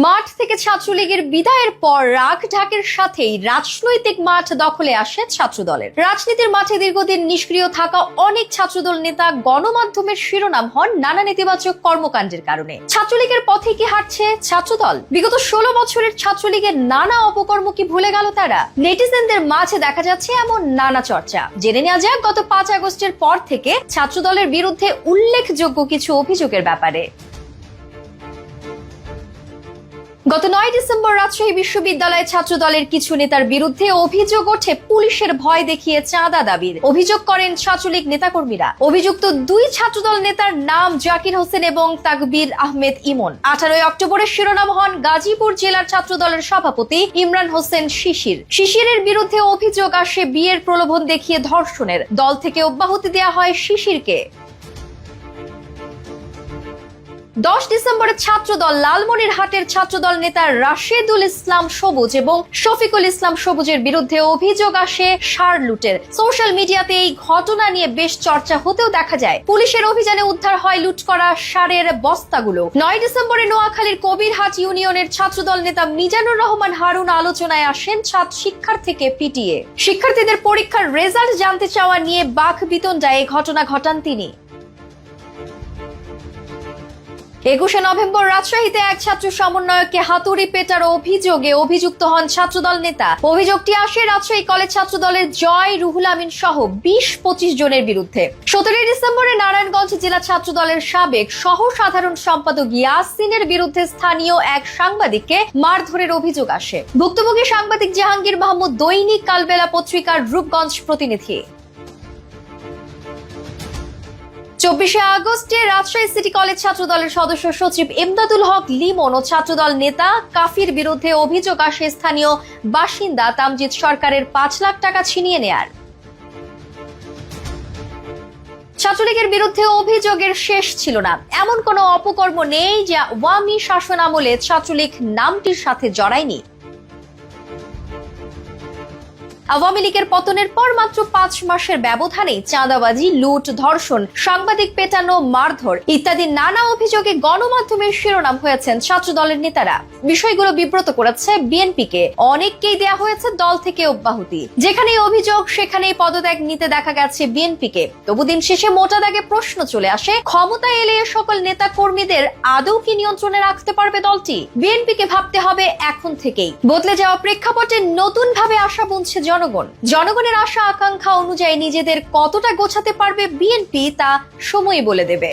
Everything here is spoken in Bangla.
মাঠ থেকে ছাত্রলীগের বিদায়ের পর রাগ ঢাকের সাথেই রাজনৈতিক মাঠ দখলে আসে ছাত্রদলের। রাজনীতির মাঠে দীর্ঘদিন নিষ্ক্রিয় থাকা অনেক ছাত্রদল নেতা গণমাধ্যমের শিরোনাম হন নানা নেতিবাচক কর্মকাণ্ডের কারণে। ছাত্রলীগের পথে কি হাঁটছে ছাত্রদল? বিগত 16 বছরের ছাত্রলীগের নানা অপকর্ম কি ভুলে গেল তারা? নেটিজেনদের মাঝে দেখা যাচ্ছে এমন নানা চর্চা। জেনে নেওয়া যাক গত 5 আগস্টের পর থেকে ছাত্রদলের বিরুদ্ধে উল্লেখযোগ্য কিছু অভিযোগের ব্যাপারে। গত 9 ডিসেম্বর রাজশাহী বিশ্ববিদ্যালয়ে ছাত্রদলের কিছু নেতার বিরুদ্ধে অভিযোগ ওঠে পুলিশের ভয় দেখিয়ে চাঁদা দাবির। অভিযোগ করেন ছাত্রলীগ নেতাকর্মীরা। অভিযুক্ত 2 ছাত্রদল নেতার নাম জাকির হোসেন এবং তাকবীর আহমেদ ইমন। 18 অক্টোবরের শিরোনাম হন গাজীপুর জেলার ছাত্রদলের সভাপতি ইমরান হোসেন শিশির। শিশিরের বিরুদ্ধে অভিযোগ আসে বিয়ের প্রলোভন দেখিয়ে ধর্ষণের। দল থেকে অব্যাহতি দেওয়া হয় শিশিরকে। 10 ডিসেম্বরে ছাত্রদল লালমনিরহাটের ছাত্রদল নেতা রাশেদুল ইসলাম সবুজ এবং শফিকুল ইসলাম সবুজের বিরুদ্ধে অভিযোগ আসে সার লুটের। সোশ্যাল মিডিয়াতে এই ঘটনা নিয়ে বেশ চর্চা হতেও দেখা যায়। পুলিশের অভিযানে উদ্ধার হয় লুট করা সারের বস্তাগুলো। 9 ডিসেম্বরে নোয়াখালীর কবিরহাট ইউনিয়নের ছাত্রদল নেতা মিজানুর রহমান হারুন আলোচনায় আসেন ছাত্র শিক্ষার্থীকে পিটিয়ে। শিক্ষার্থীদের পরীক্ষার রেজাল্ট জানতে চাওয়া নিয়ে বাকবিতণ্ডায় এই ঘটনা ঘটান তিনি। 21 নভেম্বর রাজশাহীতে এক ছাত্র সমন্বয়ককে হাতুড়ি পেটার অভিযোগে অভিযুক্ত হন ছাত্রদল নেতা। অভিযোগটি আসে রাজশাহী কলেজ ছাত্রদলের জয় রুহুল আমিন সহ 20-25 জনের বিরুদ্ধে। 17 ডিসেম্বরে নারায়ণগঞ্জ জেলা ছাত্রদলের সাবেক সহ সাধারণ সম্পাদক ইয়াসিনের বিরুদ্ধে স্থানীয় এক সাংবাদিককে মারধরের অভিযোগ আসে। ভুক্তভোগী সাংবাদিক জাহাঙ্গীর মাহমুদ দৈনিক কালবেলা পত্রিকার রূপগঞ্জ প্রতিনিধি। 24 আগস্টে রাজশাহী সিটি কলেজ ছাত্রদলের সদস্য সচিব ইমদাদুল হক লিমন ও ছাত্রদল নেতা কাফির বিরুদ্ধে অভিযোগ আসে স্থানীয় বাসিন্দা তামজিদ সরকারের 5 লাখ টাকা ছিনিয়ে নেয়ার। ছাত্রলীগের বিরুদ্ধে অভিযোগের শেষ ছিল না। এমন কোনো অপকর্ম নেই যা ওয়ামী শাসন আমলে ছাত্রলীগ নামটির সাথে জড়ায়নি। আওয়ামী লীগের পতনের পর মাত্র 5 মাসের ব্যবধানে চাঁদাবাজি, লুট, ধর্ষণ, সাংবাদিক পেটানো, মারধর ইত্যাদি নানা অভিযোগে গণমাধ্যমের শিরোনাম হয়েছেন ছাত্রদলের নেতারা। বিষয়গুলো বিব্রত করেছে বিএনপিকে। অনেককেই দেয়া হয়েছে দল থেকে অব্যাহতি। যেখানেই অভিযোগ সেখানেই পদত্যাগ নিতে দেখা গেছে বিএনপিকে। তবু দিন শেষে মোটা দাগে প্রশ্ন চলে আসে, ক্ষমতায় এলে এ সকল নেতা কর্মীদের আদৌ কি নিয়ন্ত্রণে রাখতে পারবে দলটি? বিএনপিকে ভাবতে হবে এখন থেকেই। বদলে যাওয়া প্রেক্ষাপটে নতুন ভাবে আশা বুনছে জনগণের আশা আকাঙ্ক্ষা অনুযায়ী নিজেদের কতটা গোছাতে পারবে বিএনপি তা সময় বলে দেবে।